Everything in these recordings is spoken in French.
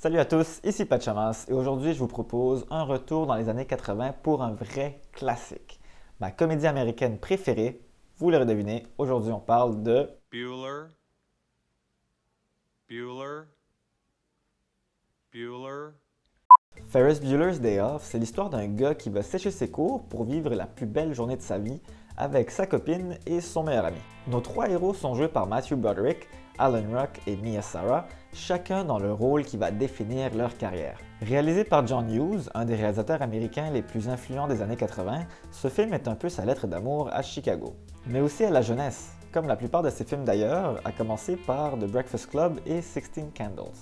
Salut à tous, ici Pachamas et aujourd'hui je vous propose un retour dans les années 80 pour un vrai classique. Ma comédie américaine préférée, vous l'aurez deviné, aujourd'hui on parle de Bueller, Bueller, Bueller. Ferris Bueller's Day Off. C'est l'histoire d'un gars qui va sécher ses cours pour vivre la plus belle journée de sa vie avec sa copine et son meilleur ami. Nos trois héros sont joués par Matthew Broderick, Alan Ruck et Mia Sara, chacun dans le rôle qui va définir leur carrière. Réalisé par John Hughes, un des réalisateurs américains les plus influents des années 80, ce film est un peu sa lettre d'amour à Chicago, mais aussi à la jeunesse, comme la plupart de ses films d'ailleurs, à commencer par The Breakfast Club et 16 Candles.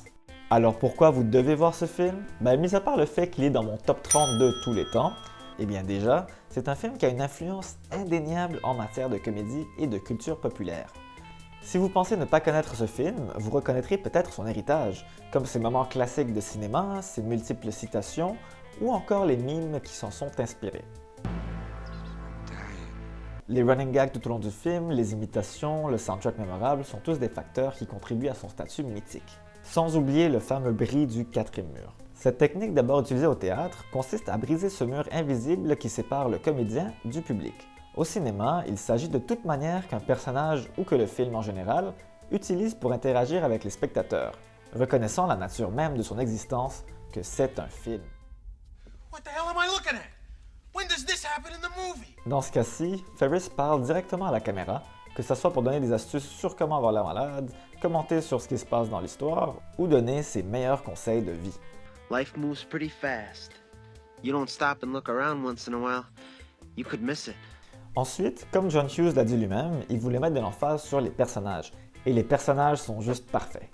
Alors pourquoi vous devez voir ce film? Mis à part le fait qu'il est dans mon top 30 de tous les temps, eh bien déjà, c'est un film qui a une influence indéniable en matière de comédie et de culture populaire. Si vous pensez ne pas connaître ce film, vous reconnaîtrez peut-être son héritage, comme ses moments classiques de cinéma, ses multiples citations, ou encore les mimes qui s'en sont inspirés. Les running gags tout au long du film, les imitations, le soundtrack mémorable sont tous des facteurs qui contribuent à son statut mythique. Sans oublier le fameux bris du quatrième mur. Cette technique d'abord utilisée au théâtre consiste à briser ce mur invisible qui sépare le comédien du public. Au cinéma, il s'agit de toute manière qu'un personnage ou que le film en général utilise pour interagir avec les spectateurs, reconnaissant la nature même de son existence que c'est un film. What the hell am I looking at? When does this happen in the movie? Dans ce cas-ci, Ferris parle directement à la caméra, que ce soit pour donner des astuces sur comment avoir la malade, commenter sur ce qui se passe dans l'histoire ou donner ses meilleurs conseils de vie. Life moves pretty fast. You don't stop and look around once in a while, you could miss it. Ensuite, comme John Hughes l'a dit lui-même, il voulait mettre de l'emphase sur les personnages, et les personnages sont juste parfaits.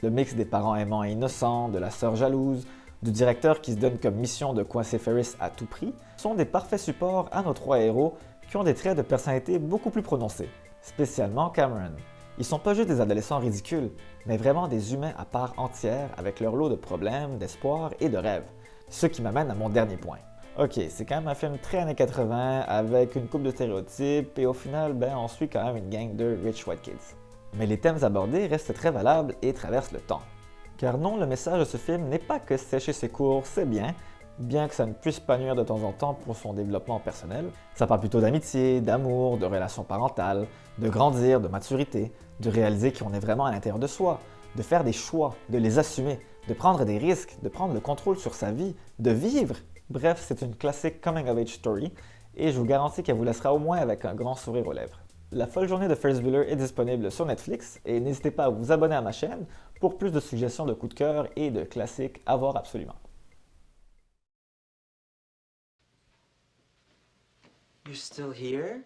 Le mix des parents aimants et innocents, de la sœur jalouse, du directeur qui se donne comme mission de coincer Ferris à tout prix, sont des parfaits supports à nos trois héros qui ont des traits de personnalité beaucoup plus prononcés, spécialement Cameron. Ils sont pas juste des adolescents ridicules, mais vraiment des humains à part entière avec leur lot de problèmes, d'espoir et de rêves. Ce qui m'amène à mon dernier point. Ok, c'est quand même un film très années 80 avec une couple de stéréotypes et au final, on suit quand même une gang de rich white kids. Mais les thèmes abordés restent très valables et traversent le temps. Car non, le message de ce film n'est pas que sécher ses cours, c'est bien que ça ne puisse pas nuire de temps en temps pour son développement personnel. Ça parle plutôt d'amitié, d'amour, de relations parentales, de grandir, de maturité, de réaliser qui on est vraiment à l'intérieur de soi, de faire des choix, de les assumer, de prendre des risques, de prendre le contrôle sur sa vie, de vivre. Bref, c'est une classique coming of age story et je vous garantis qu'elle vous laissera au moins avec un grand sourire aux lèvres. La folle journée de Ferris Bueller est disponible sur Netflix et n'hésitez pas à vous abonner à ma chaîne pour plus de suggestions de coups de cœur et de classiques à voir absolument. You're still here?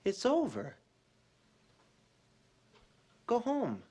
It's over. Go home.